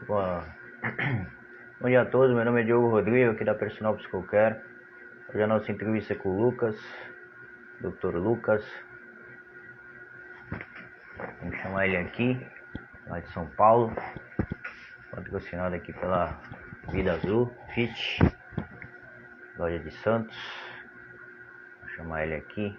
Boa. Bom dia a todos, meu nome é Diogo Rodrigo, aqui da Personal Psicocare. Hoje a nossa entrevista é com o Lucas, Dr. Lucas. Vamos chamar ele aqui, lá de São Paulo, patrocinado aqui pela Vida Azul, Fit, loja de Santos. Vou chamar ele aqui.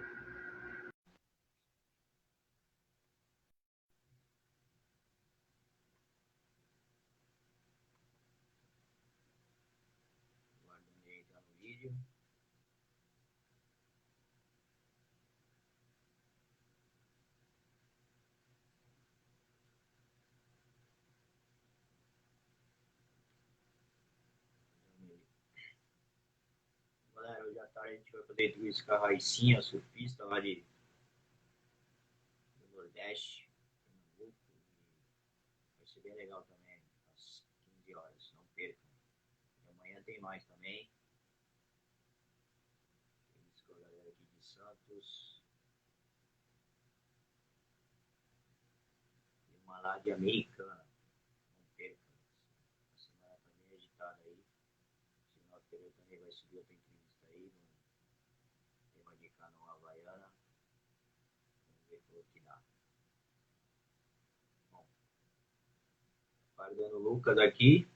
Aguardando ele entrar no vídeo. Galera, hoje à tarde a gente vai fazer entrevista com a Raicinha, surfista lá do Nordeste, Pernambuco. Vai ser bem legal também, às 15 horas, não percam. E amanhã tem mais também. Com a galera aqui de Santos. E uma lá de Americana. Não percam. A semana também é agitada aí. Segunda-feira também vai subir outra entrevista aí. No tema de canoa havaiana. Vamos ver o que dá. Bom, aguardando o Lucas aqui.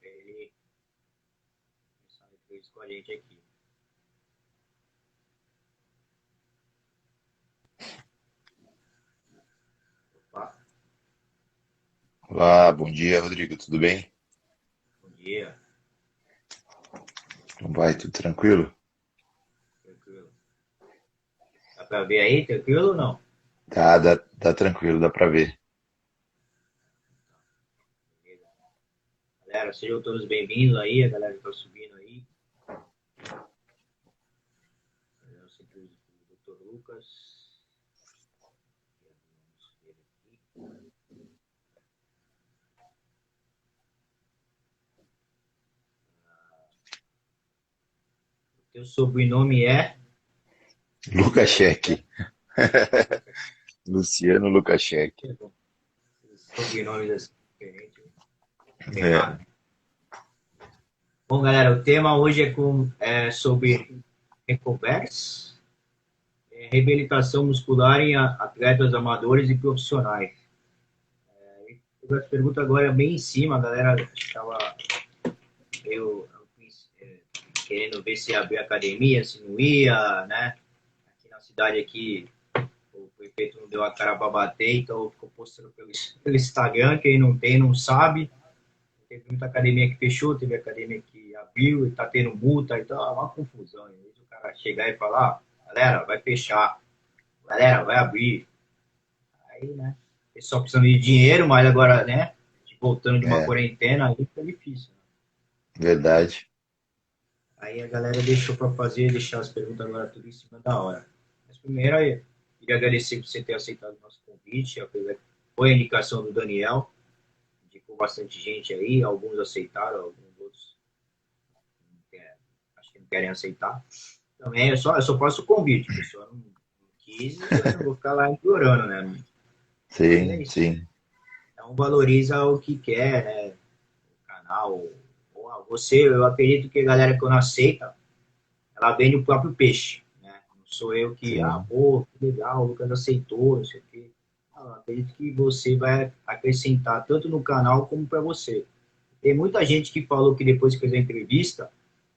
Pra ele começar a entrevista com a gente aqui. Opa, Olá, bom dia, Rodrigo, tudo bem? bom dia. Como vai? Tudo tranquilo? Tranquilo. Dá pra ver aí? Tranquilo ou não? Tá tranquilo, dá pra ver. Beleza. Galera, sejam todos bem-vindos aí. A galera que tá subindo aí. Eu sempre o Dr. Lucas. Vamos ver aqui. O teu sobrenome é Lukashek. Luciano Lukashek. sobrenome assim, diferente. É, Errado. Bom, galera, o tema hoje sobre recovers, reabilitação muscular em atletas amadores e profissionais. As perguntas agora bem em cima, a galera estava meio querendo ver se abrir academia, se não ia, né? Aqui na cidade aqui o prefeito não deu a cara para bater, então ficou postando pelo Instagram, quem não tem não sabe. Teve muita academia que fechou, teve academia que abriu e tá tendo multa, então é uma confusão. Em vez do cara chegar e falar, galera, vai fechar, galera, vai abrir. Aí, né? Pessoal precisando de dinheiro, mas agora, né? Voltando de uma é, quarentena, aí fica difícil. Né? verdade. Aí a galera deixou para fazer, deixar as perguntas agora tudo em cima da hora. Mas primeiro, eu queria agradecer por você ter aceitado o nosso convite. Foi a indicação do Daniel, indicou bastante gente aí, alguns aceitaram, alguns outros acho que não querem aceitar. Também eu só faço o convite, a pessoa não quis, eu não vou ficar lá implorando, né? Mas é Sim, isso. sim, Então valoriza o que quer, né? O canal, ou você, eu acredito que a galera que não aceita, ela vende o próprio peixe, né? Não sou eu que, sim, pô, que legal, o Lucas aceitou, não sei o quê. Não, eu acredito que você vai acrescentar tanto no canal como para você. Tem muita gente que falou que depois que fez a entrevista,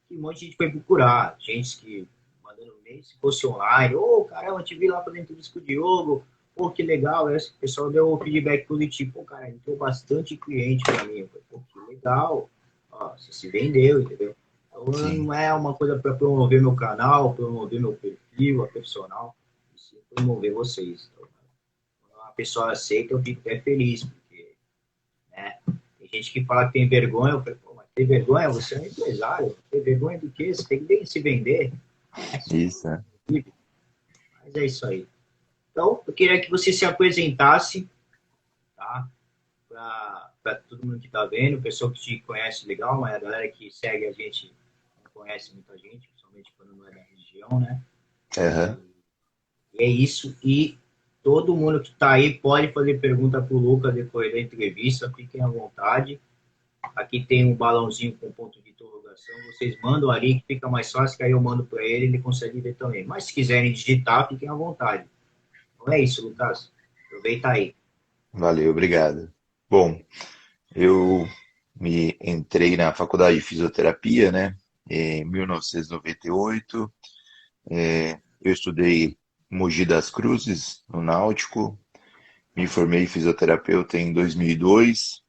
que um monte de gente foi procurar, gente que mandando nem se fosse online, ô, caramba, te vi lá fazendo entrevista com o Diogo, pô, que legal, esse pessoal deu um feedback positivo, pô, cara, entrou bastante cliente para mim, eu falei, pô, que legal, ó, você se vendeu, entendeu? Então, sim, não é uma coisa para promover meu canal, promover meu perfil, a profissional, e sim promover vocês. Então, quando a pessoa aceita, eu fico até feliz, porque, né, tem gente que fala que tem vergonha, eu falo, pô, mas tem vergonha? Você é um empresário, tem vergonha do quê? Você tem que se vender. É, isso, né? mas é isso aí. Então, eu queria que você se apresentasse, tá? Para todo mundo que está vendo, o pessoal que te conhece legal, mas a galera que segue a gente não conhece muita gente, principalmente quando não é da região, né? Aham. E é isso. E Todo mundo que está aí pode fazer pergunta para o Lucas depois da entrevista, fiquem à vontade. Aqui tem um balãozinho com ponto de interrogação. Vocês mandam ali, que fica mais fácil, que aí eu mando para ele, ele consegue ver também. Mas se quiserem digitar, fiquem à vontade. Não é isso, Lucas? Aproveita aí. Valeu, obrigado. Bom, eu me entrei na faculdade de fisioterapia, né, em 1998. Eu estudei em Mogi das Cruzes, no Náutico. Me formei fisioterapeuta em 2002.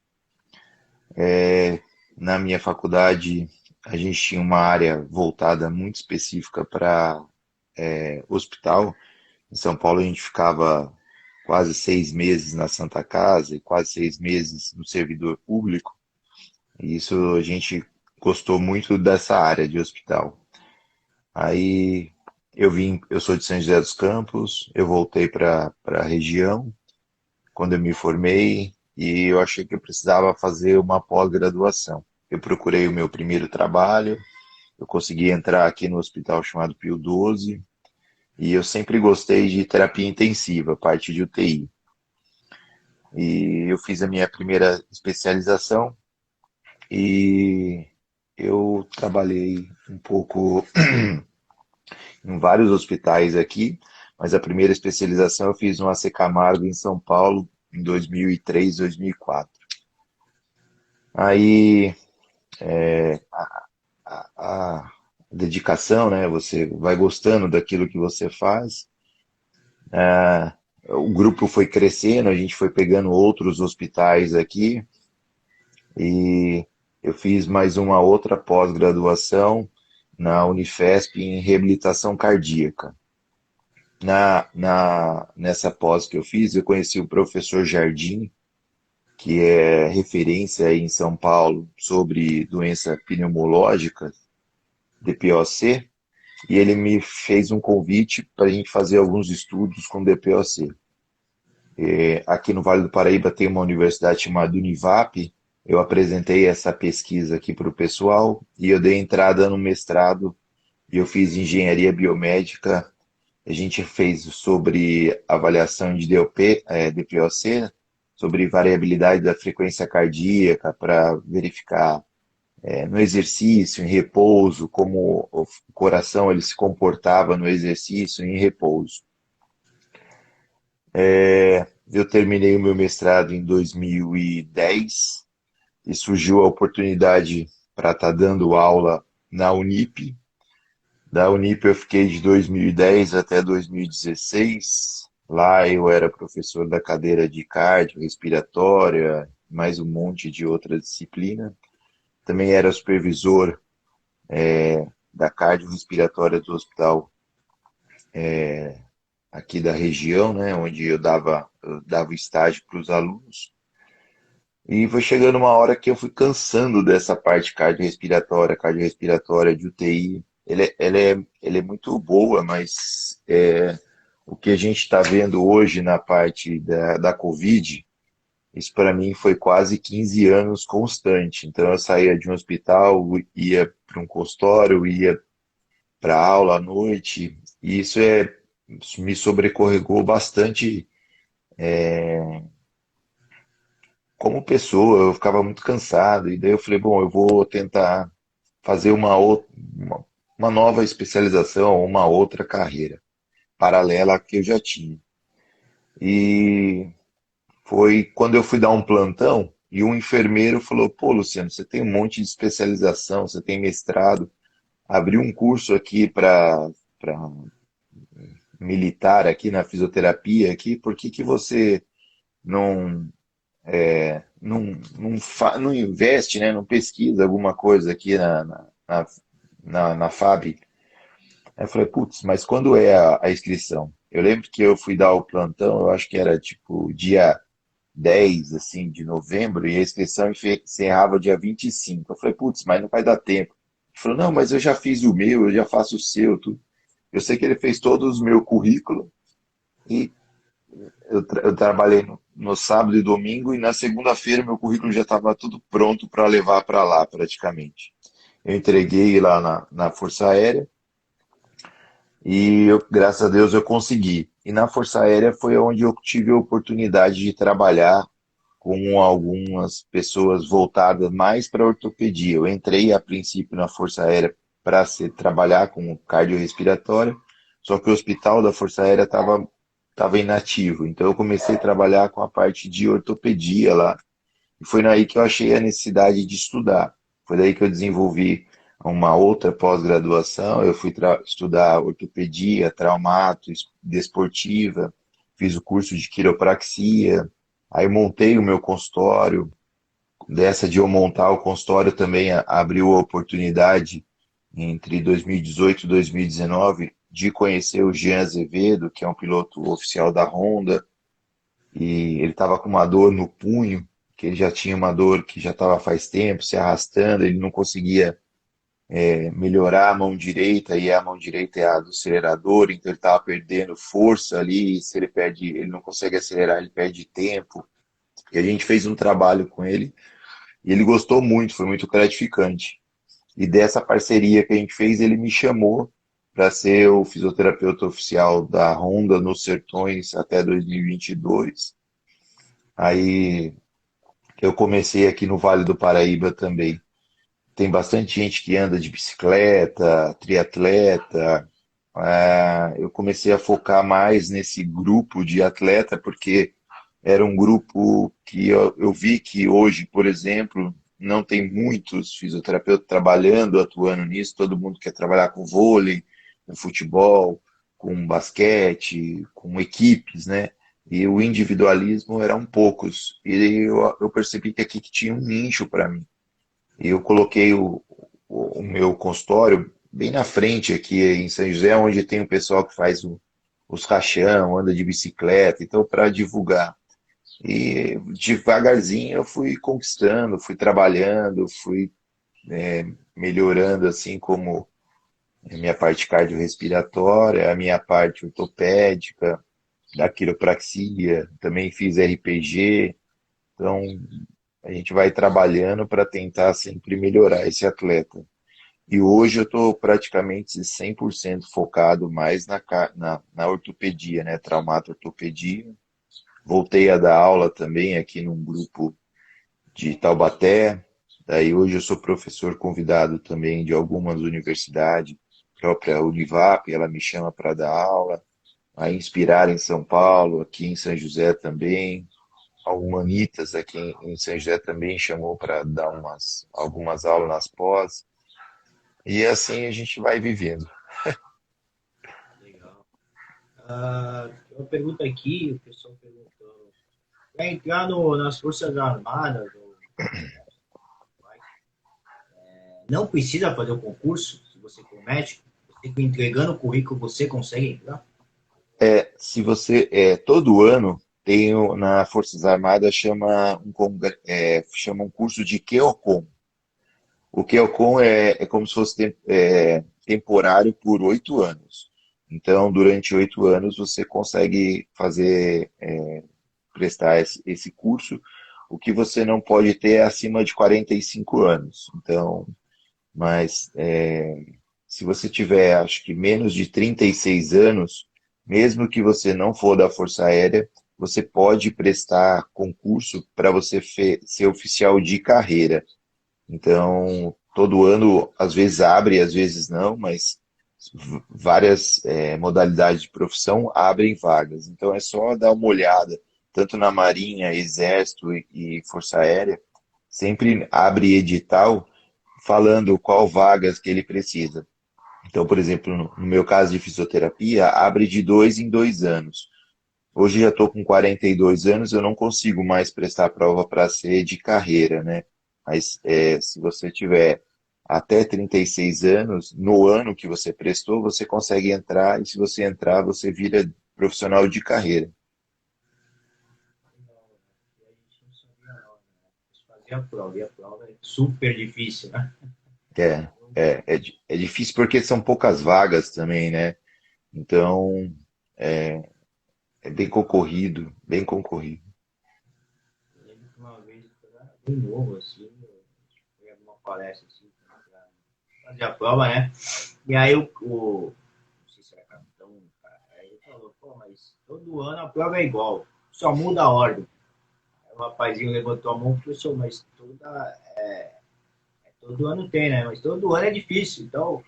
Na minha faculdade, a gente tinha uma área voltada muito específica para hospital. Em São Paulo, a gente ficava quase 6 meses na Santa Casa e quase 6 meses no servidor público. E isso a gente gostou muito dessa área de hospital. Aí eu sou de São José dos Campos, eu voltei para a região quando eu me formei e eu achei que eu precisava fazer uma pós-graduação. Eu procurei o meu primeiro trabalho, eu consegui entrar aqui no hospital chamado Pio XII e eu sempre gostei de terapia intensiva, parte de UTI. E eu fiz a minha primeira especialização e eu trabalhei um pouco em vários hospitais aqui, mas a primeira especialização eu fiz no AC Camargo em São Paulo em 2003, 2004. Aí a dedicação, né? Você vai gostando daquilo que você faz. O grupo foi crescendo, a gente foi pegando outros hospitais aqui e eu fiz mais uma outra pós-graduação na Unifesp em reabilitação cardíaca. Nessa pós que eu fiz, eu conheci o professor Jardim, que é referência aí em São Paulo sobre doença pneumológica, DPOC, e ele me fez um convite para a gente fazer alguns estudos com DPOC. Aqui no Vale do Paraíba tem uma universidade chamada Univap, eu apresentei essa pesquisa aqui para o pessoal e eu dei entrada no mestrado e eu fiz engenharia biomédica. A gente fez sobre avaliação de DPOC, sobre variabilidade da frequência cardíaca para verificar no exercício, em repouso, como o coração ele se comportava no exercício, em repouso. Eu terminei o meu mestrado em 2010 e surgiu a oportunidade para estar dando aula na Unip. Da Unip eu fiquei de 2010 até 2016. Lá eu era professor da cadeira de cardio, respiratória, mais um monte de outra disciplina. Também era supervisor da cardiorrespiratória do hospital aqui da região, né, onde eu dava estágio para os alunos. E foi chegando uma hora que eu fui cansando dessa parte cardiorrespiratória de UTI. Ela é muito boa, mas o que a gente está vendo hoje na parte da Covid, isso para mim foi quase 15 anos constante. Então eu saía de um hospital, ia para um consultório, ia para aula à noite, e isso me sobrecarregou bastante como pessoa, eu ficava muito cansado, e daí eu falei, bom, eu vou tentar fazer uma nova especialização, uma outra carreira, paralela à que eu já tinha. E foi quando eu fui dar um plantão, e um enfermeiro falou, pô, Luciano, você tem um monte de especialização, você tem mestrado, abriu um curso aqui para militar aqui na fisioterapia, aqui, por que que você não não investe, né, não pesquisa alguma coisa aqui na FAB. Aí eu falei, putz, mas quando é a inscrição? Eu lembro que eu fui dar o plantão, eu acho que era tipo dia 10 assim, de novembro, e a inscrição encerrava dia 25. Eu falei, putz, mas não vai dar tempo. Ele falou, não, mas eu já fiz o meu, eu já faço o seu, tudo. Eu sei que ele fez todos o meu currículo e eu trabalhei no sábado e domingo e na segunda-feira meu currículo já estava tudo pronto para levar para lá, praticamente. Eu entreguei lá na Força Aérea E eu, graças a Deus eu consegui. E na Força Aérea foi onde eu tive a oportunidade de trabalhar com algumas pessoas voltadas mais para ortopedia. Eu entrei a princípio na Força Aérea para trabalhar com cardiorrespiratório, só que o hospital da Força Aérea estava inativo. Então eu comecei a trabalhar com a parte de ortopedia lá. E foi daí que eu achei a necessidade de estudar. Foi daí que eu desenvolvi uma outra pós-graduação. Eu fui estudar ortopedia, traumato, desportiva, fiz o curso de quiropraxia, aí montei o meu consultório. Dessa de eu montar o consultório também abriu a oportunidade entre 2018 e 2019 de conhecer o Jean Azevedo, que é um piloto oficial da Honda, e ele estava com uma dor no punho, que ele já tinha uma dor que já estava faz tempo, se arrastando, ele não conseguia melhorar a mão direita, e a mão direita é a do acelerador, então ele estava perdendo força ali, e se ele perde, ele não consegue acelerar, ele perde tempo. E a gente fez um trabalho com ele, e ele gostou muito, foi muito gratificante. E dessa parceria que a gente fez, ele me chamou para ser o fisioterapeuta oficial da Honda nos Sertões até 2022. Aí eu comecei aqui no Vale do Paraíba também. Tem bastante gente que anda de bicicleta, triatleta. Eu comecei a focar mais nesse grupo de atleta, porque era um grupo que eu vi que hoje, por exemplo, não tem muitos fisioterapeutas trabalhando, atuando nisso. Todo mundo quer trabalhar com vôlei, com futebol, com basquete, com equipes, né? E o individualismo eram poucos. E eu percebi que aqui que tinha um nicho para mim. E eu coloquei o meu consultório bem na frente aqui em São José, onde tem o pessoal que faz os rachão, anda de bicicleta, então para divulgar. E devagarzinho eu fui conquistando, fui trabalhando, fui melhorando assim como a minha parte cardiorrespiratória, a minha parte ortopédica, da quiropraxia, também fiz RPG. Então a gente vai trabalhando para tentar sempre melhorar esse atleta. E hoje eu estou praticamente 100% focado mais na ortopedia, né? Traumato-ortopedia. Voltei a dar aula também aqui num grupo de Taubaté. Daí hoje eu sou professor convidado também de algumas universidades, própria Univap, ela me chama para dar aula. A Inspirar em São Paulo, aqui em São José também. A Humanitas aqui em São José também chamou para dar algumas aulas nas pós. E assim a gente vai vivendo. Legal. Tem uma pergunta aqui, o pessoal perguntou. Para entrar nas Forças Armadas, não precisa fazer o concurso, se você for médico, você entregando o currículo, você consegue entrar? Se você todo ano tem na Forças Armadas chama um curso de QOCOM. O QOCOM é como se fosse temporário por 8 anos. Então, durante 8 anos você consegue prestar esse curso. O que você não pode ter é acima de 45 anos. Então, mas se você tiver, acho que menos de 36 anos, mesmo que você não for da Força Aérea, você pode prestar concurso para você ser oficial de carreira. Então, todo ano, às vezes abre, às vezes não, mas várias modalidades de profissão abrem vagas. Então, é só dar uma olhada, tanto na Marinha, Exército e Força Aérea, sempre abre edital falando qual vagas que ele precisa. Então, por exemplo, no meu caso de fisioterapia, abre de 2 em 2 anos. Hoje já estou com 42 anos, eu não consigo mais prestar prova para ser de carreira, né? Mas se você tiver até 36 anos, no ano que você prestou, você consegue entrar, e se você entrar, você vira profissional de carreira. E a gente não sabia não, né? Fazer a prova, e a prova é super difícil, né? É difícil porque são poucas vagas também, né? Então, é, é bem concorrido, bem concorrido. Eu lembro que uma vez, eu era bem novo, assim, eu fui alguma palestra, assim, pra fazer a prova, né? E aí não sei se era aluno, cara. Aí ele falou, pô, mas todo ano a prova é igual, só muda a ordem. Aí o rapazinho levantou a mão e falou, senhor, mas todo ano tem, né? Mas todo ano é difícil. Então,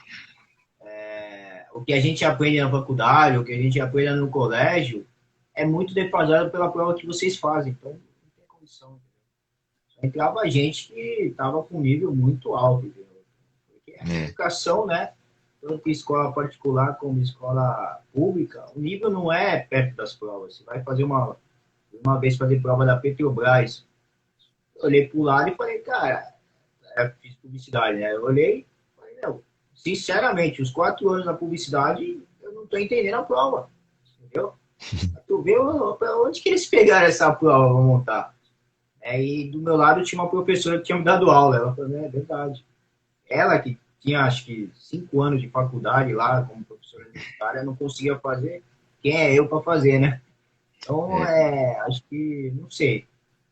o que a gente aprende na faculdade, o que a gente aprende no colégio, é muito defasado pela prova que vocês fazem. Então, não tem condição. Só entrava gente que estava com nível muito alto, entendeu? Porque a É, educação, né? Tanto escola particular como escola pública, o nível não é perto das provas. Você vai fazer uma vez fazer prova da Petrobras. Eu olhei para o lado e falei, cara, fiz publicidade, né? Eu olhei e falei, não, sinceramente, os 4 anos da publicidade, eu não estou entendendo a prova, entendeu? Tu vê onde que eles pegaram essa prova para montar. E do meu lado tinha uma professora que tinha me dado aula. Ela falou, é verdade. Ela que tinha, acho que, 5 anos de faculdade lá, como professora universitária, não conseguia fazer. Quem é eu para fazer, né? Então, é, acho que, não sei.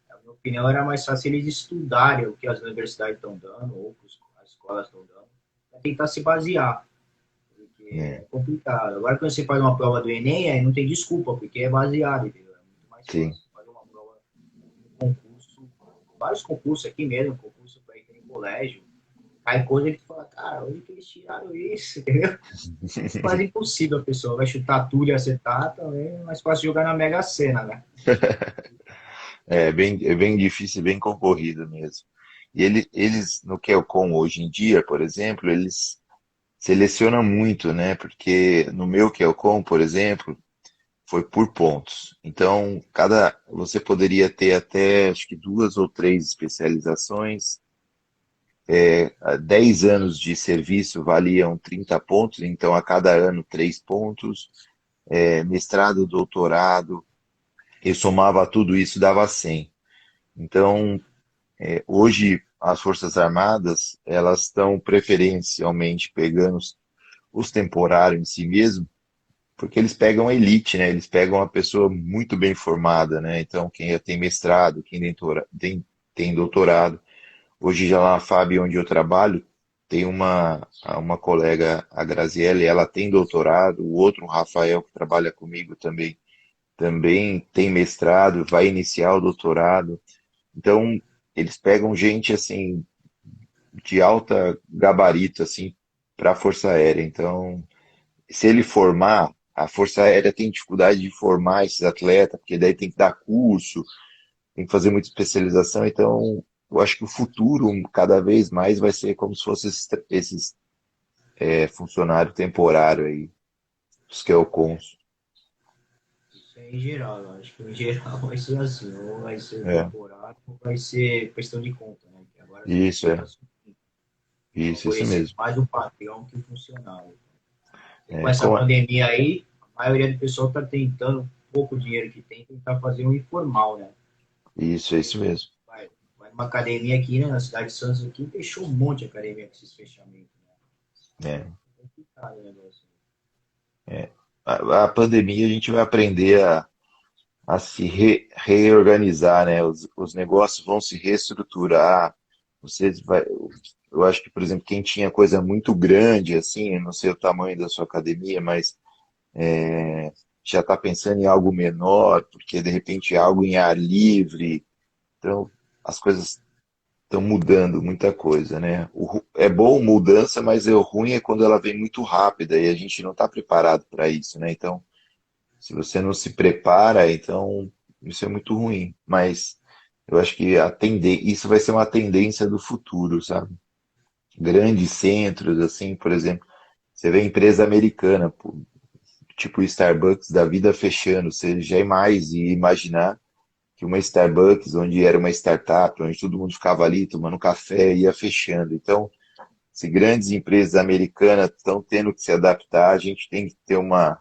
Na minha opinião, era mais fácil eles estudarem o que as universidades estão dando, ou que as escolas estão dando, para tentar se basear. Porque é, é complicado. Agora, quando você faz uma prova do Enem, aí não tem desculpa, porque é baseado, entendeu? É muito mais sim. fácil fazer uma prova, um concurso, vários concursos aqui mesmo, concurso para ir em colégio. Aí coisa que tu fala, cara, onde que eles tiraram isso, entendeu? É quase impossível a pessoa vai chutar tudo e acertar, também é mais fácil jogar na Mega Sena, né? É bem difícil, bem concorrido mesmo. E eles, no Kelcom hoje em dia, por exemplo, eles selecionam muito, né? Porque no meu Kelcom, por exemplo, foi por pontos. Então, você poderia ter até, acho que 2 ou 3 especializações. 10 anos de serviço valiam 30 pontos, então a cada ano 3 pontos. Mestrado, doutorado, eu somava tudo isso, dava 100. Então, hoje as Forças Armadas, elas estão preferencialmente pegando os temporários em si mesmo, porque eles pegam a elite, né? Eles pegam a pessoa muito bem formada, né? Então, quem já tem mestrado, quem tem doutorado. Hoje, já lá na FAB, onde eu trabalho, tem uma colega, a Graziele, ela tem doutorado, o outro, o Rafael, que trabalha comigo também tem mestrado, vai iniciar o doutorado. Então, eles pegam gente, assim, de alta gabarito, assim, para a Força Aérea. Então, se ele formar, a Força Aérea tem dificuldade de formar esses atletas, porque daí tem que dar curso, tem que fazer muita especialização. Então, eu acho que o futuro, cada vez mais, vai ser como se fosse esses funcionários temporários aí, os que é o cons. Isso é em geral, eu acho que em geral vai ser assim, ou vai ser É, temporário, ou vai ser questão de conta, né? Que agora as isso, empresas estão isso favorecendo mesmo. mais o patrão que o funcionário. E com É, essa pandemia aí, a maioria do pessoal está tentando, pouco dinheiro que tem, tentar fazer um informal, né? isso, é isso mesmo. Vai numa academia aqui, né, na cidade de Santos, aqui, fechou um monte de academia com esses fechamentos, né? É, É complicado o negócio. é. A pandemia a gente vai aprender a se reorganizar, né? Os negócios vão se reestruturar. Você vai, eu acho que, por exemplo, quem tinha coisa muito grande, assim, eu não sei o tamanho da sua academia, mas já está pensando em algo menor, porque de repente é algo em ar livre. Então, as coisas estão mudando muita coisa, né? É bom mudança, mas o ruim é quando ela vem muito rápida e a gente não está preparado para isso, né? Então, se você não se prepara, então isso é muito ruim. Mas eu acho que isso vai ser uma tendência do futuro, sabe? Grandes centros, assim, por exemplo, você vê empresa americana, pô, tipo Starbucks da vida fechando, você jamais ia imaginar que uma Starbucks, onde era uma startup, onde todo mundo ficava ali tomando café, ia fechando. Então, se grandes empresas americanas estão tendo que se adaptar, a gente tem que ter uma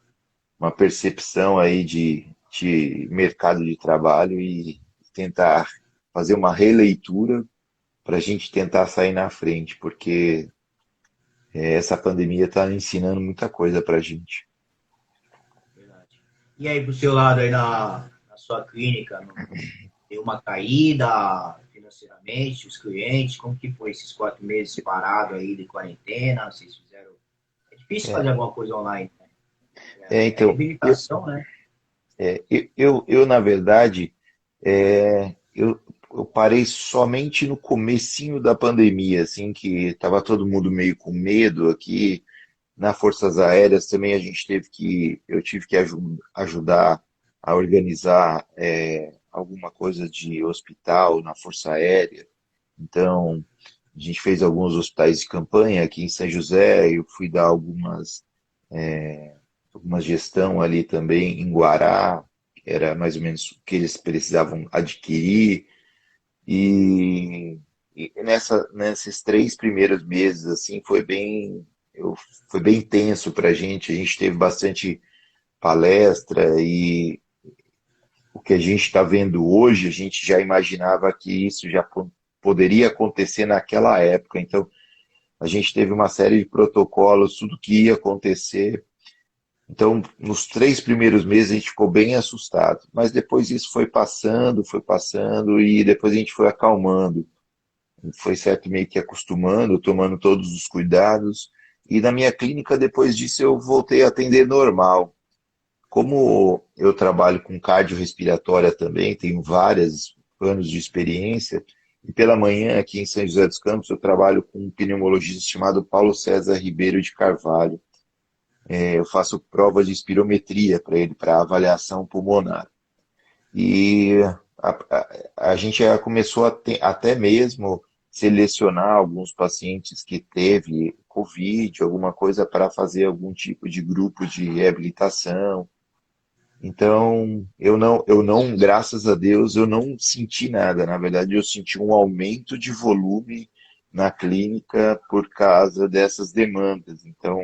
percepção aí de mercado de trabalho e tentar fazer uma releitura para a gente tentar sair na frente, porque essa pandemia está ensinando muita coisa para a gente. Verdade. E aí, pro seu lado, aí na sua clínica, deu uma caída financeiramente, os clientes, como que foi esses 4 meses parado aí de quarentena? Vocês fizeram... É difícil É, fazer alguma coisa online, né? É Então, reabilitação, né? na verdade, é, eu, eu parei somente no comecinho da pandemia, assim, que estava todo mundo meio com medo aqui. Na Forças Aéreas também eu tive que ajudar a organizar alguma coisa de hospital na Força Aérea. Então, a gente fez alguns hospitais de campanha aqui em São José, eu fui dar alguma gestão ali também em Guará, que era mais ou menos o que eles precisavam adquirir. E, nesses 3 primeiros meses, assim, foi bem intenso para a gente teve bastante palestra e o que a gente está vendo hoje, a gente já imaginava que isso poderia acontecer naquela época. Então, a gente teve uma série de protocolos, tudo que ia acontecer. Então, nos 3 primeiros meses a gente ficou bem assustado, mas depois isso foi passando e depois a gente foi acalmando. Foi certo meio que acostumando, tomando todos os cuidados. E na minha clínica, depois disso, eu voltei a atender normal. Como eu trabalho com cardiorrespiratória também, tenho vários anos de experiência, e pela manhã aqui em São José dos Campos eu trabalho com um pneumologista chamado Paulo César Ribeiro de Carvalho. Eu faço prova de espirometria para ele, para avaliação pulmonar. E a gente já começou até mesmo selecionar alguns pacientes que teve Covid, alguma coisa para fazer algum tipo de grupo de reabilitação. Então, graças a Deus, eu não senti nada. Na verdade, eu senti um aumento de volume na clínica por causa dessas demandas. Então,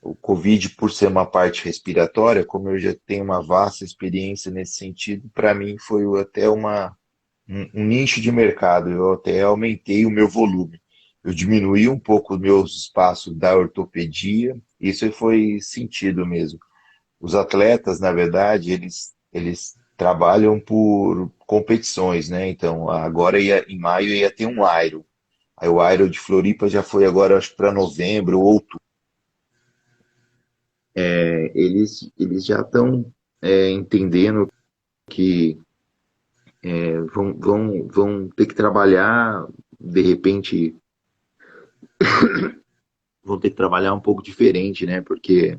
o Covid, por ser uma parte respiratória, como eu já tenho uma vasta experiência nesse sentido, para mim foi até um nicho de mercado. Eu até aumentei o meu volume. Eu diminuí um pouco os meus espaços da ortopedia, isso foi sentido mesmo. Os atletas, na verdade, eles trabalham por competições, né? Então, agora em maio ia ter um Iron. Aí o Iron de Floripa já foi agora, acho que para novembro ou outubro. Eles já estão entendendo que vão ter que trabalhar, de repente, vão ter que trabalhar um pouco diferente, né? Porque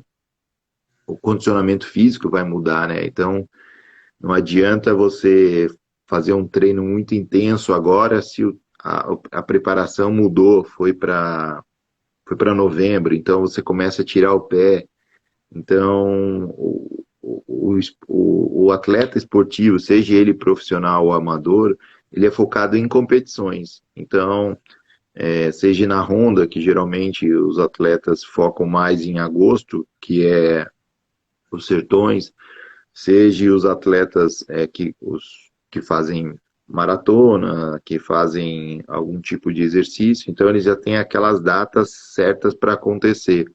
o condicionamento físico vai mudar, né? Então, não adianta você fazer um treino muito intenso agora se a preparação mudou, foi para novembro, então você começa a tirar o pé. Então, o atleta esportivo, seja ele profissional ou amador, ele é focado em competições. Então, seja na Honda, que geralmente os atletas focam mais em agosto, que é os sertões, seja os atletas os que fazem maratona, que fazem algum tipo de exercício, então eles já têm aquelas datas certas para acontecer.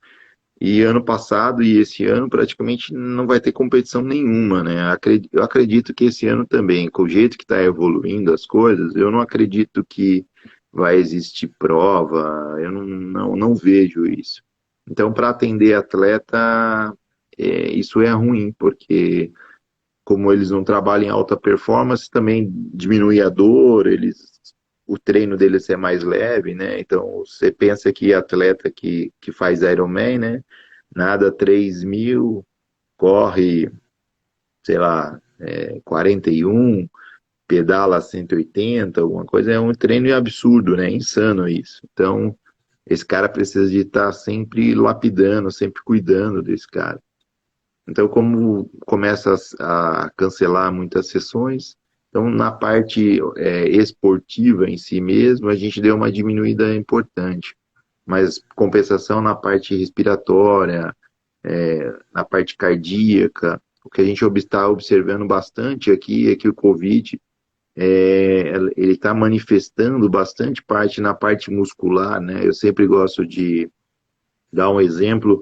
E ano passado e esse ano praticamente não vai ter competição nenhuma, né? Eu acredito que esse ano também, com o jeito que está evoluindo as coisas, eu não acredito que vai existir prova, eu não vejo isso. Então, para atender atleta, isso é ruim, porque como eles não trabalham em alta performance, também diminui a dor, o treino deles é mais leve, né? Então, você pensa que atleta que faz Ironman, né? Nada 3.000, corre, sei lá, 41, pedala 180, alguma coisa, é um treino absurdo, né? Insano isso. Então, esse cara precisa de estar sempre lapidando, sempre cuidando desse cara. Então, como começa a cancelar muitas sessões, então na parte esportiva em si mesmo, a gente deu uma diminuída importante. Mas compensação na parte respiratória, na parte cardíaca, o que a gente está observando bastante aqui é que o Covid ele está manifestando bastante parte na parte muscular, né? Eu sempre gosto de dar um exemplo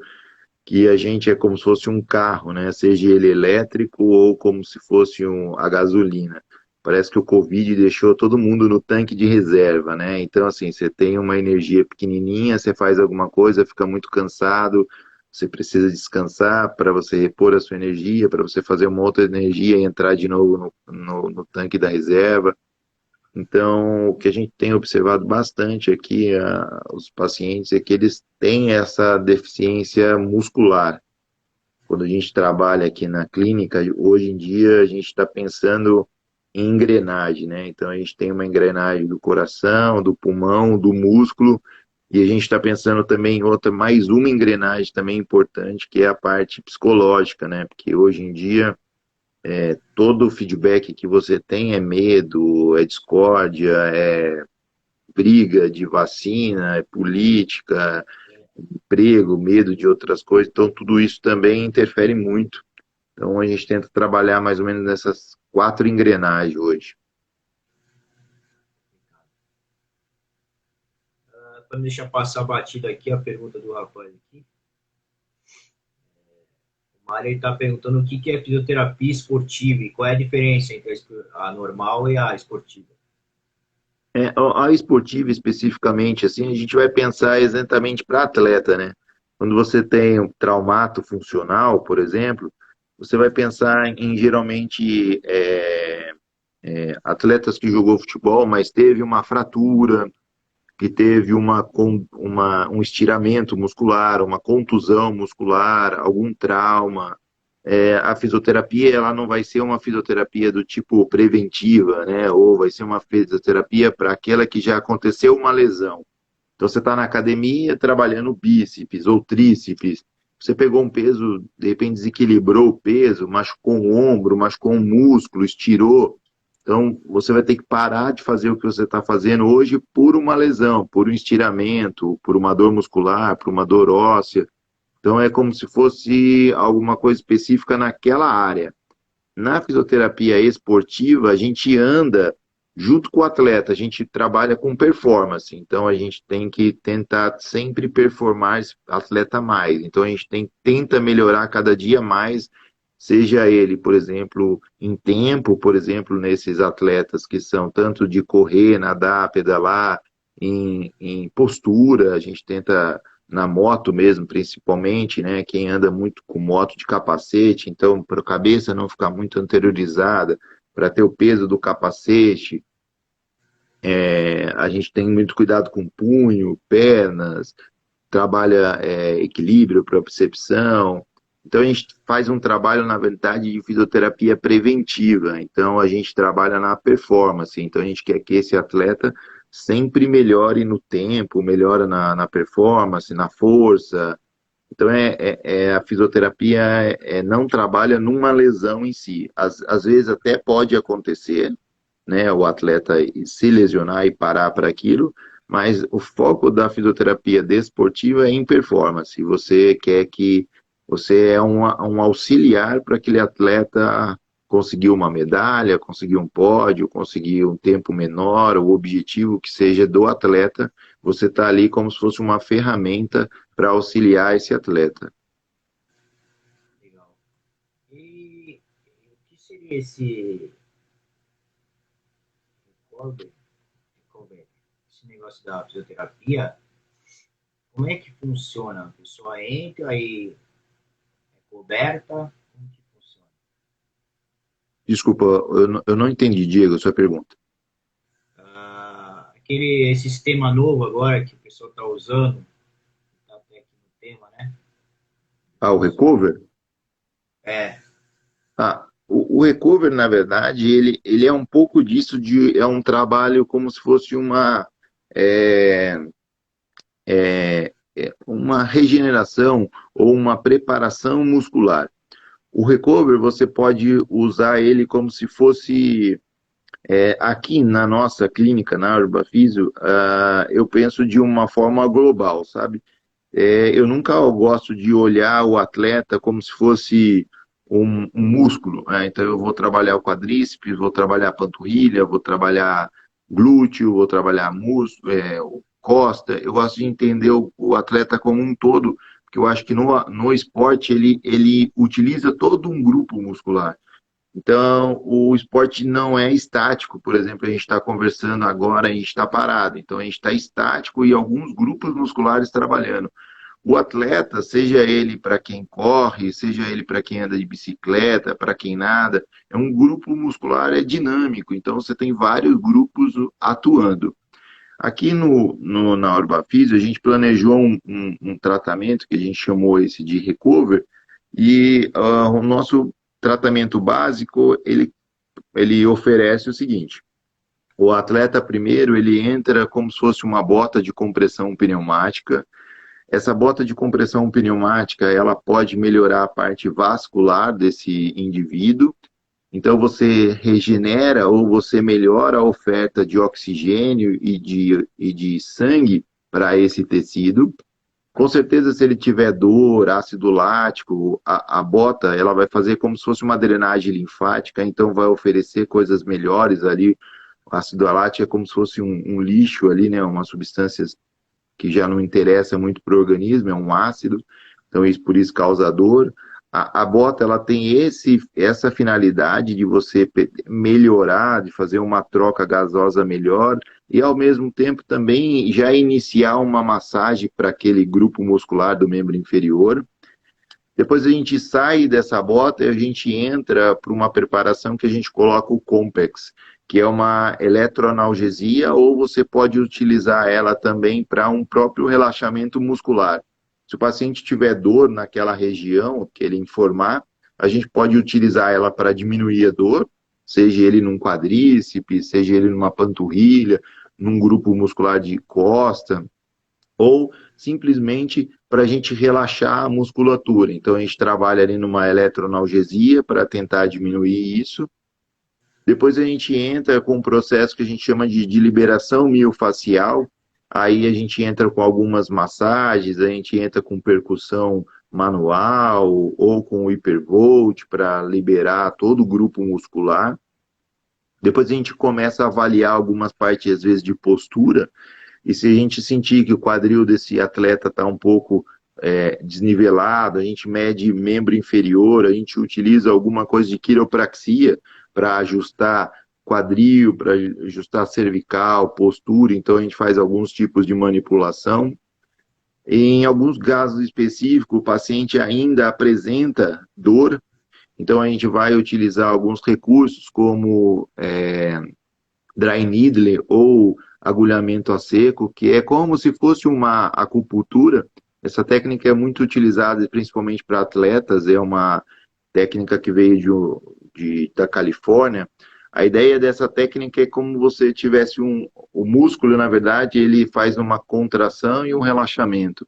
que a gente é como se fosse um carro, né? Seja ele elétrico ou como se fosse a gasolina. parece que o Covid deixou todo mundo no tanque de reserva, né? Então, assim, você tem uma energia pequenininha, você faz alguma coisa, fica muito cansado, você precisa descansar para você repor a sua energia, para você fazer uma outra energia e entrar de novo no tanque da reserva. Então, o que a gente tem observado bastante aqui, os pacientes, é que eles têm essa deficiência muscular. Quando a gente trabalha aqui na clínica, hoje em dia a gente está pensando em engrenagem, né? Então a gente tem uma engrenagem do coração, do pulmão, do músculo, e a gente está pensando também em outra, mais uma engrenagem também importante, que é a parte psicológica, né? Porque hoje em dia todo o feedback que você tem é medo, é discórdia, é briga de vacina, é política, emprego, medo de outras coisas, então tudo isso também interfere muito. Então a gente tenta trabalhar mais ou menos nessas quatro engrenagens hoje. Para não deixar passar batida aqui a pergunta do rapaz aqui. O Mário está perguntando o que é fisioterapia esportiva e qual é a diferença entre a normal e a esportiva. A esportiva especificamente, assim, a gente vai pensar exatamente para atleta, né? Quando você tem um traumato funcional, por exemplo, você vai pensar em geralmente atletas que jogou futebol, mas teve uma fratura, que teve um estiramento muscular, uma contusão muscular, algum trauma. A fisioterapia ela não vai ser uma fisioterapia do tipo preventiva, né? Ou vai ser uma fisioterapia para aquela que já aconteceu uma lesão. Então você está na academia trabalhando bíceps ou tríceps, você pegou um peso, de repente desequilibrou o peso, machucou um ombro, machucou um músculo, estirou. Então você vai ter que parar de fazer o que você está fazendo hoje por uma lesão, por um estiramento, por uma dor muscular, por uma dor óssea. Então é como se fosse alguma coisa específica naquela área. Na fisioterapia esportiva, a gente anda junto com o atleta, a gente trabalha com performance. Então a gente tem que tentar sempre performar esse atleta mais. Então a gente tenta melhorar cada dia mais, seja ele, por exemplo, em tempo, por exemplo, nesses atletas que são tanto de correr, nadar, pedalar, em postura, a gente tenta na moto mesmo, principalmente, né? Quem anda muito com moto de capacete, então, para a cabeça não ficar muito anteriorizada, para ter o peso do capacete, a gente tem muito cuidado com punho, pernas, trabalha equilíbrio, propriocepção. Então, a gente faz um trabalho, na verdade, de fisioterapia preventiva. Então, a gente trabalha na performance. Então, a gente quer que esse atleta sempre melhore no tempo, melhora na performance, na força. Então, a fisioterapia não trabalha numa lesão em si. Às vezes até pode acontecer, né, o atleta se lesionar e parar para aquilo, mas o foco da fisioterapia desportiva é em performance. Você quer que você é um auxiliar para aquele atleta conseguir uma medalha, conseguir um pódio, conseguir um tempo menor, o objetivo que seja do atleta, você está ali como se fosse uma ferramenta para auxiliar esse atleta. Legal. E o que seria esse recovery? Esse negócio da fisioterapia? Como é que funciona? A pessoa entra e é coberta? Como que funciona? Desculpa, eu não entendi, Diego, a sua pergunta. Aquele sistema novo agora que o pessoal está usando, está até aqui no tema, né? Ah, o recover? É, O recover, na verdade, ele é um pouco disso, é um trabalho como se fosse é, uma regeneração ou uma preparação muscular. O recover, você pode usar ele como se fosse, aqui na nossa clínica, na Urba Physio, eu penso de uma forma global, sabe? Eu nunca gosto de olhar o atleta como se fosse um músculo, né? Então eu vou trabalhar o quadríceps, vou trabalhar a panturrilha, vou trabalhar glúteo, vou trabalhar músculo, costa. Eu gosto de entender o atleta como um todo, porque eu acho que no esporte ele utiliza todo um grupo muscular. Então, o esporte não é estático. Por exemplo, a gente está conversando agora, a gente está parado. Então, a gente está estático e alguns grupos musculares trabalhando. O atleta, seja ele para quem corre, seja ele para quem anda de bicicleta, para quem nada, é um grupo muscular, é dinâmico. Então, você tem vários grupos atuando. Aqui na Orbafisio, a gente planejou um tratamento que a gente chamou esse de recover, e o nosso tratamento básico, ele oferece o seguinte: o atleta primeiro, ele entra como se fosse uma bota de compressão pneumática. Essa bota de compressão pneumática, ela pode melhorar a parte vascular desse indivíduo. Então, você regenera ou você melhora a oferta de oxigênio e de sangue para esse tecido. Com certeza, se ele tiver dor, ácido lático, a bota ela vai fazer como se fosse uma drenagem linfática, então vai oferecer coisas melhores ali. O ácido lático é como se fosse um lixo ali, né? Uma substância que já não interessa muito para o organismo, é um ácido, então isso por isso causa dor. A bota ela tem essa finalidade de você melhorar, de fazer uma troca gasosa melhor e ao mesmo tempo também já iniciar uma massagem para aquele grupo muscular do membro inferior. Depois a gente sai dessa bota e a gente entra para uma preparação que a gente coloca o Compex, que é uma eletroanalgesia, ou você pode utilizar ela também para um próprio relaxamento muscular. Se o paciente tiver dor naquela região que ele informar, a gente pode utilizar ela para diminuir a dor, seja ele num quadríceps, seja ele numa panturrilha, num grupo muscular de costa, ou simplesmente para a gente relaxar a musculatura. Então, a gente trabalha ali numa eletroanalgesia para tentar diminuir isso. Depois a gente entra com um processo que a gente chama de liberação miofacial. Aí a gente entra com algumas massagens, a gente entra com percussão manual ou com hipervolt para liberar todo o grupo muscular. Depois a gente começa a avaliar algumas partes, às vezes, de postura. E se a gente sentir que o quadril desse atleta está um pouco desnivelado, a gente mede membro inferior, a gente utiliza alguma coisa de quiropraxia para ajustar quadril, para ajustar cervical, postura, então a gente faz alguns tipos de manipulação. Em alguns casos específicos, o paciente ainda apresenta dor, então a gente vai utilizar alguns recursos como dry needle ou agulhamento a seco, que é como se fosse uma acupuntura. Essa técnica é muito utilizada principalmente para atletas, é uma técnica que veio da Califórnia. A ideia dessa técnica é como você tivesse o músculo, na verdade, ele faz uma contração e um relaxamento.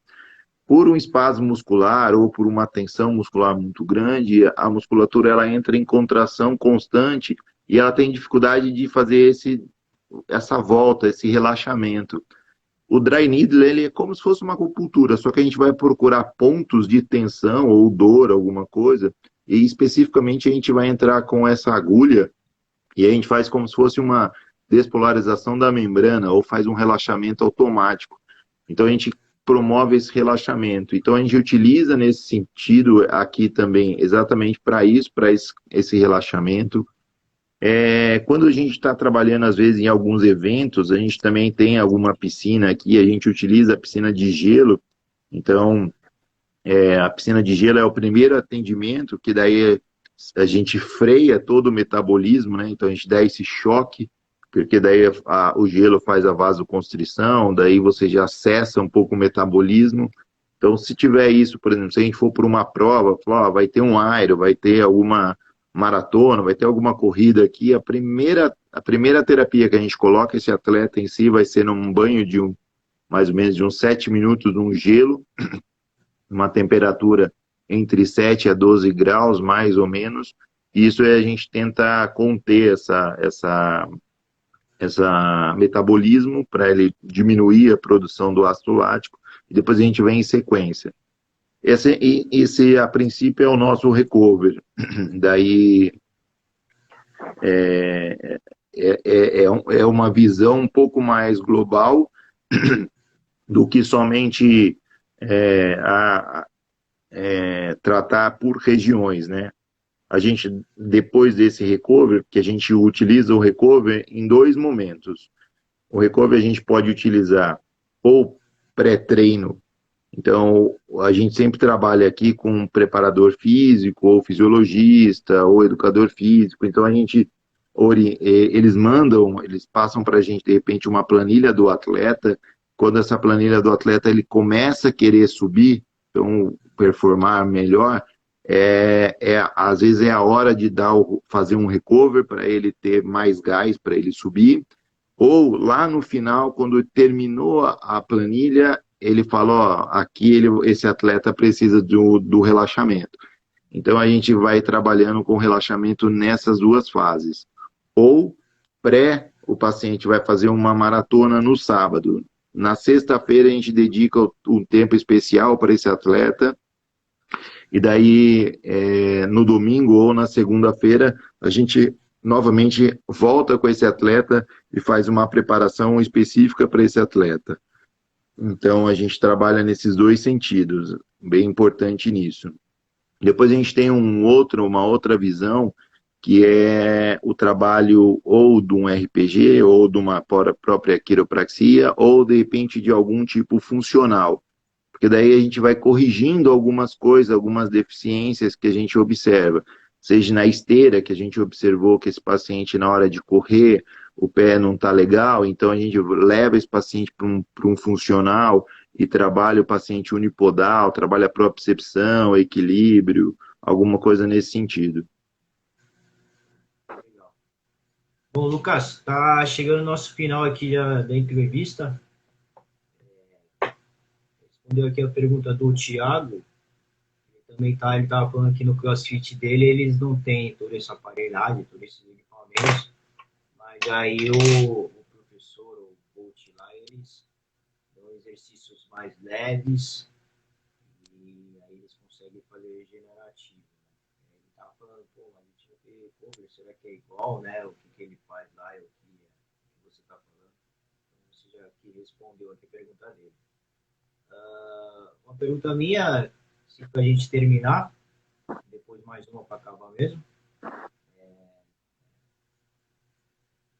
Por um espasmo muscular ou por uma tensão muscular muito grande, a musculatura ela entra em contração constante e ela tem dificuldade de fazer essa volta, esse relaxamento. O dry needle ele é como se fosse uma acupuntura, só que a gente vai procurar pontos de tensão ou dor, alguma coisa, e especificamente a gente vai entrar com essa agulha e a gente faz como se fosse uma despolarização da membrana ou faz um relaxamento automático. Então a gente promove esse relaxamento. Então a gente utiliza nesse sentido aqui também exatamente para isso, para esse relaxamento. Quando a gente está trabalhando, às vezes, em alguns eventos, a gente também tem alguma piscina aqui, a gente utiliza a piscina de gelo. Então, a piscina de gelo é o primeiro atendimento, que daí a gente freia todo o metabolismo, né? Então a gente dá esse choque, porque daí o gelo faz a vasoconstrição, daí você já cessa um pouco o metabolismo. Então, se tiver isso, por exemplo, se a gente for por uma prova, vai ter um Iron, vai ter alguma maratona, vai ter alguma corrida aqui, a primeira terapia que a gente coloca esse atleta em si vai ser num banho de mais ou menos de uns 7 minutos num gelo, uma temperatura entre 7 a 12 graus, mais ou menos. Isso a gente tenta conter essa metabolismo para ele diminuir a produção do ácido lático e depois a gente vem em sequência. Esse a princípio, é o nosso recover. Daí é uma visão um pouco mais global do que somente tratar por regiões, né? a gente, depois desse recover, que a gente utiliza o recover em dois momentos. O recover a gente pode utilizar ou pré-treino. Então, a gente sempre trabalha aqui com um preparador físico, ou fisiologista, ou educador físico. Então, eles mandam, eles passam para a gente, de repente, uma planilha do atleta. Quando essa planilha do atleta ele começa a querer subir, então, performar melhor, às vezes é a hora de fazer um recover para ele ter mais gás, para ele subir. Ou lá no final, quando terminou a planilha, ele falou, ó, aqui esse atleta precisa do relaxamento. Então a gente vai trabalhando com relaxamento nessas duas fases. Ou o paciente vai fazer uma maratona no sábado. Na sexta-feira a gente dedica um tempo especial para esse atleta. E daí, no domingo ou na segunda-feira, a gente novamente volta com esse atleta e faz uma preparação específica para esse atleta. Então, a gente trabalha nesses dois sentidos, bem importante nisso. Depois a gente tem uma outra visão, que é o trabalho ou de um RPG, ou de uma própria quiropraxia, ou de repente de algum tipo funcional. Porque daí a gente vai corrigindo algumas coisas, algumas deficiências que a gente observa. Seja na esteira, que a gente observou que esse paciente, na hora de correr, o pé não está legal, então a gente leva esse paciente para um funcional e trabalha o paciente unipodal, trabalha a propriocepção, equilíbrio, alguma coisa nesse sentido. Legal. Bom, Lucas, tá chegando o nosso final aqui da entrevista. Respondeu aqui a pergunta do Thiago. Também ele estava falando aqui no CrossFit dele, eles não têm toda essa aparelhagem, todos esses equipamentos, mas aí o professor, o coach lá, eles dão exercícios mais leves e aí eles conseguem fazer regenerativo. Né? Ele estava falando, pô, mas a gente vai ter cover, será que é igual, né? O que ele faz lá e o que você está falando? Então, você já aqui respondeu aqui a pergunta dele. Uma pergunta minha, para a gente terminar, depois mais uma para acabar mesmo.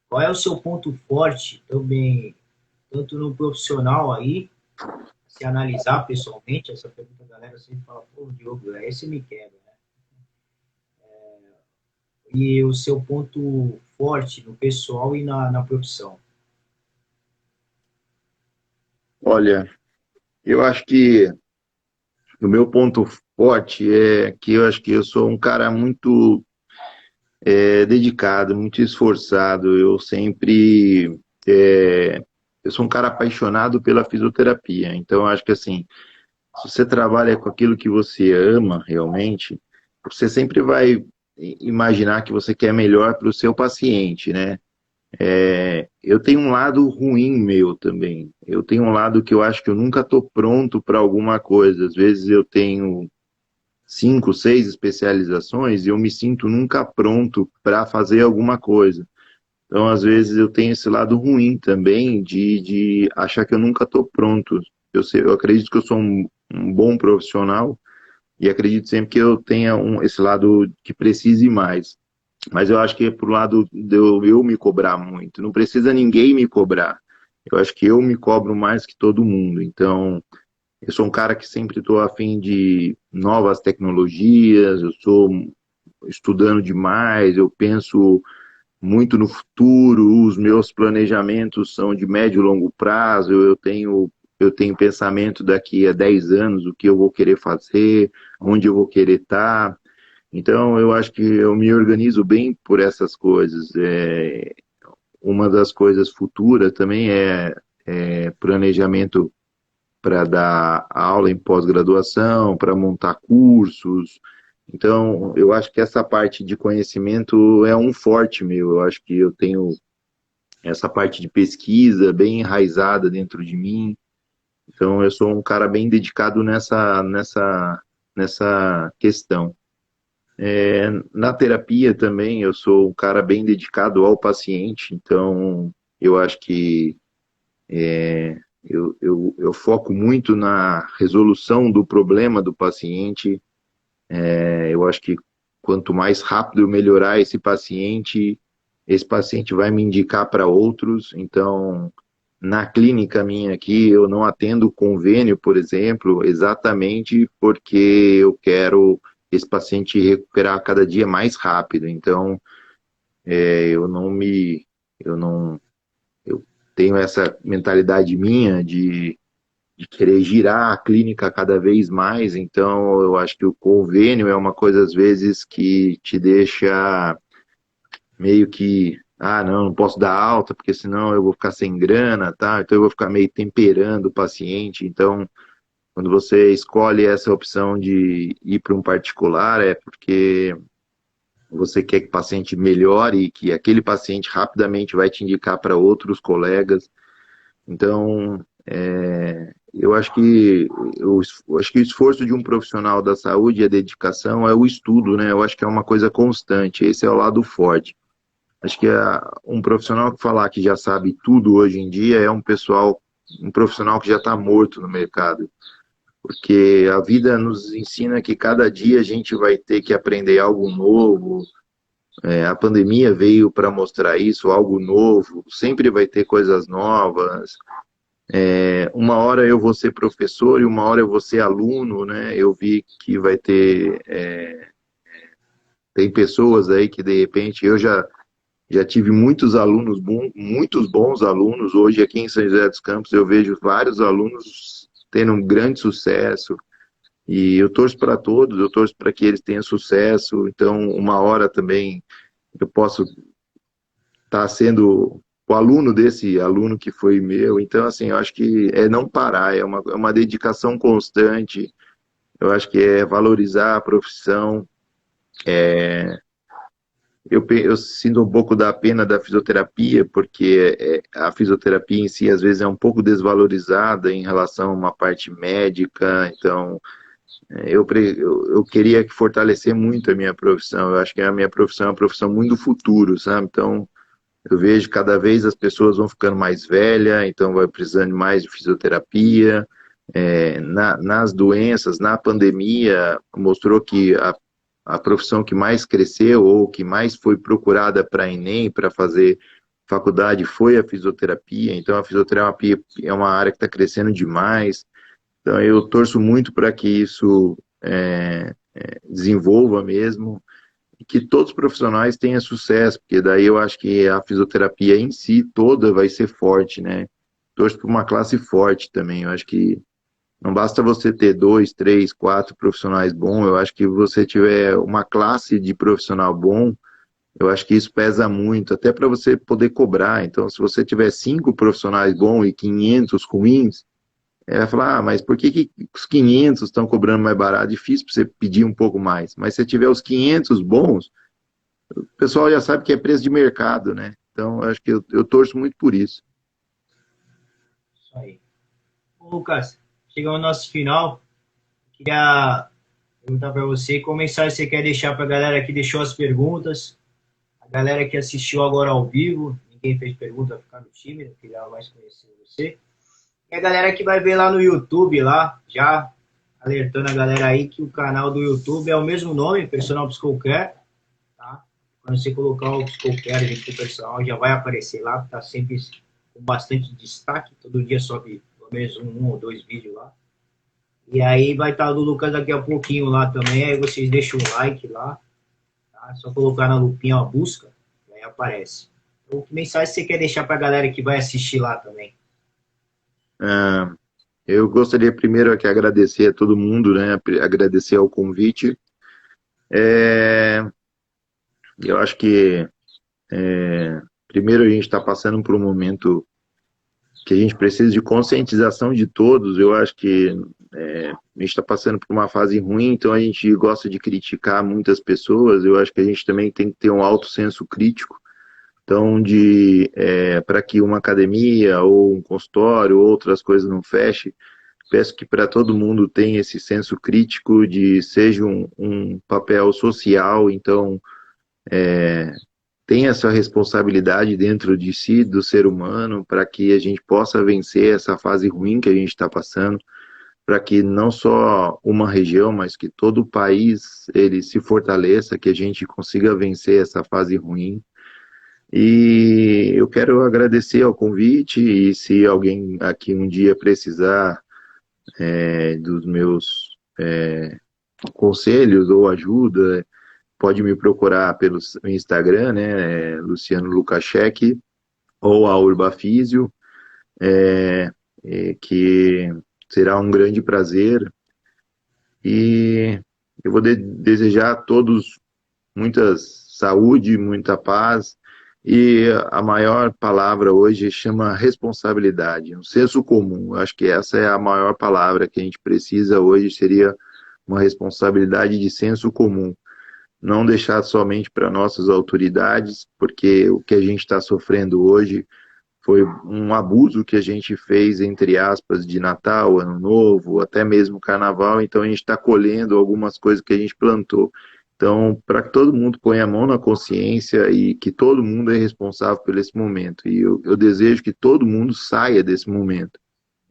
Qual é o seu ponto forte também, tanto no profissional aí, se analisar pessoalmente? Essa pergunta a galera sempre fala, pô, Diogo, esse me quebra, né? E o seu ponto forte no pessoal e na profissão? Olha, eu acho que o meu ponto forte é que eu acho que eu sou um cara muito dedicado, muito esforçado. Eu sou um cara apaixonado pela fisioterapia. Então, eu acho que assim, se você trabalha com aquilo que você ama realmente, você sempre vai imaginar que você quer melhor para o seu paciente, né? Eu tenho um lado ruim meu também. Eu tenho um lado que eu acho que eu nunca estou pronto para alguma coisa. Às vezes eu tenho 5, 6 especializações e eu me sinto nunca pronto para fazer alguma coisa. Então, às vezes, eu tenho esse lado ruim também de achar que eu nunca estou pronto. Eu acredito que eu sou um bom profissional e acredito sempre que eu tenha esse lado que precise mais. Mas eu acho que é pro lado de eu me cobrar muito. Não precisa ninguém me cobrar. Eu acho que eu me cobro mais que todo mundo. Então, eu sou um cara que sempre estou a fim de novas tecnologias, eu sou estudando demais, eu penso muito no futuro, os meus planejamentos são de médio e longo prazo, eu tenho pensamento daqui a 10 anos, o que eu vou querer fazer, onde eu vou querer estar. Então, eu acho que eu me organizo bem por essas coisas. Uma das coisas futuras também é planejamento para dar aula em pós-graduação, para montar cursos. Então, eu acho que essa parte de conhecimento é um forte meu. Eu acho que eu tenho essa parte de pesquisa bem enraizada dentro de mim. Então, eu sou um cara bem dedicado nessa questão. Na terapia também, eu sou um cara bem dedicado ao paciente. Então, eu acho que eu foco muito na resolução do problema do paciente. Eu acho que quanto mais rápido eu melhorar esse paciente vai me indicar para outros. Então, na clínica minha aqui, eu não atendo convênio, por exemplo, exatamente porque eu quero esse paciente recuperar cada dia mais rápido. Então, eu não me, eu não, eu tenho essa mentalidade minha de querer girar a clínica cada vez mais. Então, eu acho que o convênio é uma coisa, às vezes, que te deixa meio que, não, não posso dar alta, porque senão eu vou ficar sem grana, tá? Então eu vou ficar meio temperando o paciente. Então, quando você escolhe essa opção de ir para um particular, é porque você quer que o paciente melhore e que aquele paciente rapidamente vai te indicar para outros colegas. Então, eu acho que o esforço de um profissional da saúde e a dedicação é o estudo, né? Eu acho que é uma coisa constante. Esse é o lado forte. Acho que um profissional que falar que já sabe tudo hoje em dia é um profissional que já está morto no mercado. Porque a vida nos ensina que cada dia a gente vai ter que aprender algo novo. A pandemia veio para mostrar isso, algo novo. Sempre vai ter coisas novas. Uma hora eu vou ser professor e uma hora eu vou ser aluno, né? Eu vi que vai ter... tem pessoas aí que, de repente, já tive muitos alunos, muitos bons alunos. Hoje, aqui em São José dos Campos, eu vejo vários alunos tendo um grande sucesso. E eu torço para todos, eu torço para que eles tenham sucesso. Então, uma hora também eu posso estar sendo o aluno desse aluno que foi meu. Então, assim, eu acho que é não parar, é uma dedicação constante. Eu acho que é valorizar a profissão. Eu sinto um pouco da pena da fisioterapia, porque a fisioterapia em si, às vezes, é um pouco desvalorizada em relação a uma parte médica. Então, eu queria fortalecer muito a minha profissão. Eu acho que a minha profissão é uma profissão muito do futuro, sabe? Então, eu vejo cada vez as pessoas vão ficando mais velhas, então vai precisando mais de fisioterapia. Nas doenças, na pandemia, mostrou que a profissão que mais cresceu ou que mais foi procurada para Enem, para fazer faculdade, foi a fisioterapia. Então, a fisioterapia é uma área que está crescendo demais. Então, eu torço muito para que isso desenvolva mesmo e que todos os profissionais tenham sucesso, porque daí eu acho que a fisioterapia em si toda vai ser forte, né? Torço para uma classe forte também. Eu acho que não basta você ter 2, 3, 4 profissionais bons. Eu acho que você tiver uma classe de profissional bom, eu acho que isso pesa muito, até para você poder cobrar. Então, se você tiver 5 profissionais bons e 500 ruins, vai falar, mas por que os 500 estão cobrando mais barato? Difícil para você pedir um pouco mais. Mas se tiver os 500 bons, o pessoal já sabe que é preço de mercado, né? Então, eu acho que eu torço muito por isso. Isso aí. Ô, Lucas, chegamos no nosso final. Queria perguntar para você qual mensagem você quer deixar para a galera que deixou as perguntas, a galera que assistiu agora ao vivo. Ninguém fez pergunta, ficar no time, eu queria mais conhecer você. E a galera que vai ver lá no YouTube, lá, já alertando a galera aí que o canal do YouTube é o mesmo nome, Personal Psicocare, tá? Quando você colocar o Psicocare dentro do personal, já vai aparecer lá, tá sempre com bastante destaque, todo dia sobe pelo menos um ou dois vídeos lá. E aí vai estar o do Lucas daqui a pouquinho lá também, aí vocês deixam o like lá, tá? Só colocar na lupinha a busca, e aí aparece. Então, que mensagem você quer deixar pra galera que vai assistir lá também? Eu gostaria primeiro aqui agradecer a todo mundo, né? Agradecer ao convite. Eu acho que primeiro a gente está passando por um momento que a gente precisa de conscientização de todos. Eu acho que a gente está passando por uma fase ruim, então a gente gosta de criticar muitas pessoas. Eu acho que a gente também tem que ter um alto senso crítico. Então, para que uma academia ou um consultório ou outras coisas não feche, peço que para todo mundo tenha esse senso crítico de seja um papel social. Então, tem essa responsabilidade dentro de si, do ser humano, para que a gente possa vencer essa fase ruim que a gente está passando. para que não só uma região, mas que todo o país ele se fortaleça, que a gente consiga vencer essa fase ruim. E eu quero agradecer ao convite e se alguém aqui um dia precisar dos meus conselhos ou ajuda, pode me procurar pelo Instagram, né, Luciano Lukaszek, ou a Urbafísio, que será um grande prazer. E eu vou desejar a todos muita saúde, muita paz. E a maior palavra hoje chama responsabilidade, um senso comum. Eu acho que essa é a maior palavra que a gente precisa hoje, seria uma responsabilidade de senso comum. Não deixar somente para nossas autoridades, porque o que a gente está sofrendo hoje foi um abuso que a gente fez, entre aspas, de Natal, Ano Novo, até mesmo Carnaval, então a gente está colhendo algumas coisas que a gente plantou. Então, para que todo mundo ponha a mão na consciência e que todo mundo é responsável por esse momento. E eu desejo que todo mundo saia desse momento.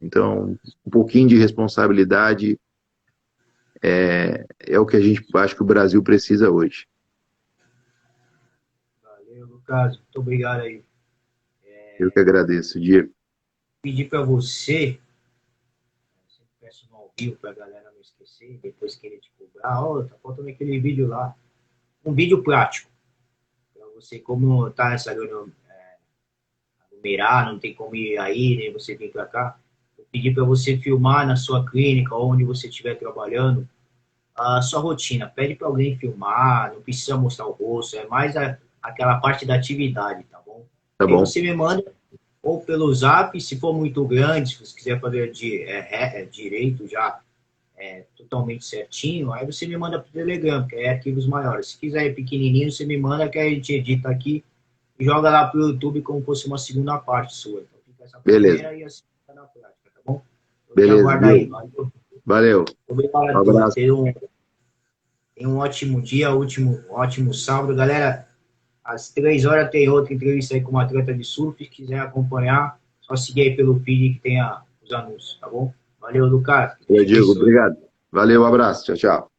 Então, um pouquinho de responsabilidade é o que a gente acha que o Brasil precisa hoje. Valeu, Lucas. Muito obrigado aí. Eu que agradeço, Diego. Pedir para você, sempre peço no ao vivo para a galera não esquecer, depois querer te cobrar, tá faltando aquele vídeo lá. Um vídeo prático. Para você, como tá essa aglomerar, não tem como ir aí, nem você vir para cá. Eu pedi para você filmar na sua clínica, onde você estiver trabalhando, a sua rotina. Pede para alguém filmar, não precisa mostrar o rosto, é mais aquela parte da atividade, tá bom? Tá Aí bom? você me manda ou pelo Zap, se for muito grande, se você quiser fazer direito já, totalmente certinho, aí você me manda para o Telegram, que é arquivos maiores. Se quiser pequenininho, você me manda que a gente edita aqui e joga lá para o YouTube como se fosse uma segunda parte sua. Então fica essa Beleza. primeira e a segunda na prática, tá bom? Eu te Beleza, aguardo aí. viu? Valeu. Obrigado Um a todos. abraço. Tenha um ótimo dia, ótimo sábado. Galera, às 3 horas tem outra entrevista aí com uma atleta de surf. Se quiser acompanhar, só seguir aí pelo feed que tem os anúncios, tá bom? Valeu, Lucas. Eu Te digo, abençoe. obrigado. Valeu, um abraço. Tchau, tchau.